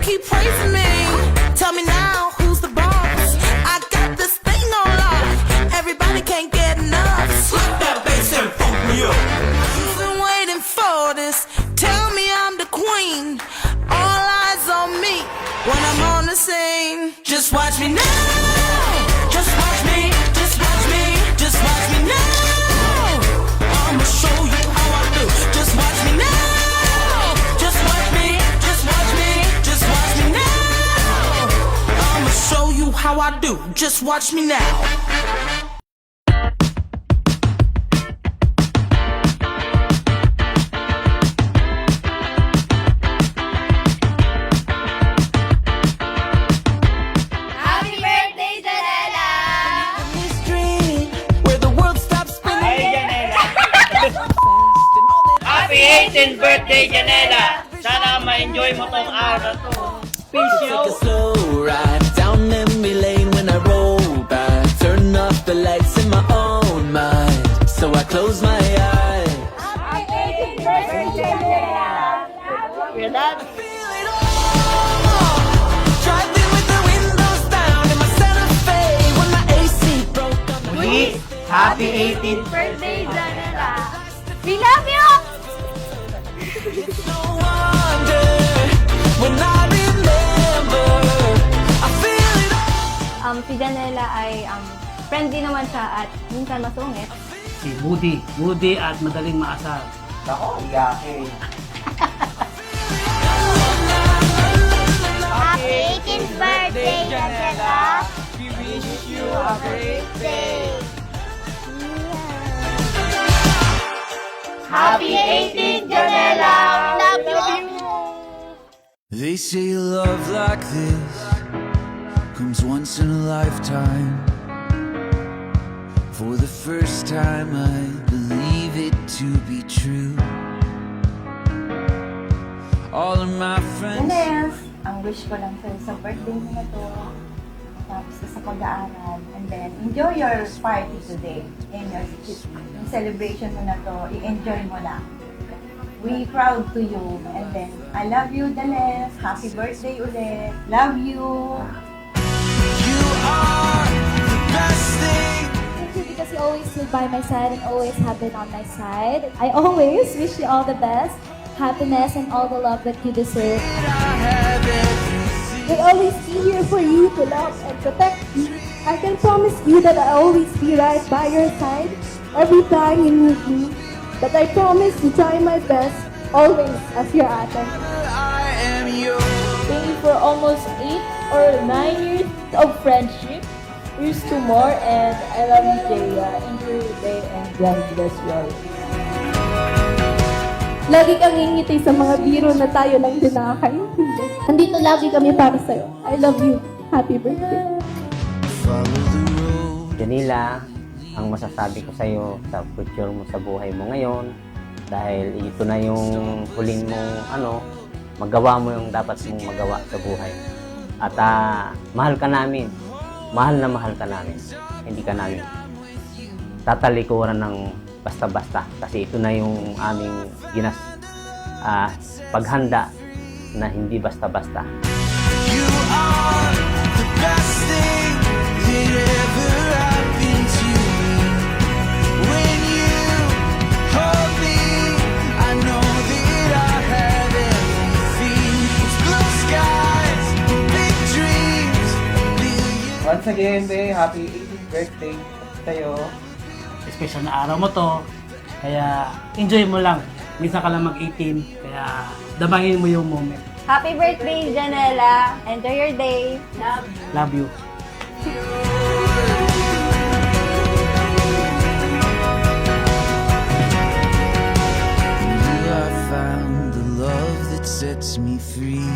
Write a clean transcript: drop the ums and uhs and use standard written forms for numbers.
keep praising me. Tell me now, who's the boss? I got this thing on lock. Everybody can't get enough. Slap that bass and funk me up. You've been waiting for this. Tell me I'm the queen. All eyes on me when I'm on the scene. Just watch me now. Just watch me. Just watch me. Just watch me now. I'ma show you how I do. Just watch me now. Just watch me. Just watch me. Just watch me now. I'ma show you how I do. Just watch me now. Happy 18th birthday, Janela! Sana ma-enjoy mo tong araw na to. Peace Take a slow ride down memory lane when I roll back. Turn off the lights in my own mind, so I close my eyes. Happy 18th birthday, Janela! Hear that? Feel it all. Driving with the windows down in my Santa Fe when my AC broke up. Muli, happy 18th Birthday, Janela! We love you! No wonder when I remember, I feel it all. Si Janela ay friendly naman siya at minsan masungit. Si Woody at madaling maasar. Ako, iyakin. Happy 18th birthday, Janela! We wish you a great day! Happy 18th, Janela! Love you! They say love like this comes once in a lifetime. For the first time I believe it to be true. All of my friends. Yes, ang wish ko lang sa'yo sa birthday mo na to, tapos ka sa pag-aaral, and then enjoy your party today. And yung celebration mo na to, i-enjoy mo lang. We proud to you, and then I love you, Dales. Happy birthday ulit. Love you. You are the best thing. Thank you because you always stood by my side and always have been on my side. I always wish you all the best, happiness, and all the love that you deserve. I have everything. I'll always be here for you to love and protect you. I can promise you that I'll always be right by your side every time you need me. But I promise to try my best, always as your ate. I am yours. Thank you for almost 8 or 9 years of friendship. Here's to more, and I love you, Jaya. Enjoy your day, and God bless you all. Lagi kang ngingiti sa mga biro na tayo lang din nakakaintindi. Nandito lagi kami para sa'yo. I love you. Happy birthday. Follow the road. Janela, ang masasabi ko sa iyo sa future mo sa buhay mo ngayon, dahil ito na yung huling mong magawa mo yung dapat mong magawa sa buhay. At mahal ka namin. Mahal na mahal ka namin. Hindi ka namin tatalikuran ng basta-basta, kasi ito na yung aming paghanda na hindi basta-basta. You are the best thing that ever happened to me. When you hold me, I know that I have everything. It's blue skies, big dreams, billions. Once again, Be, happy 18th birthday sa'yo. Special na araw mo to. Kaya enjoy mo lang. Minsan ka lang mag-18. Kaya damahin mo yung moment. Happy birthday, Janela! Enjoy your day! Love you. You have found the love that sets me free.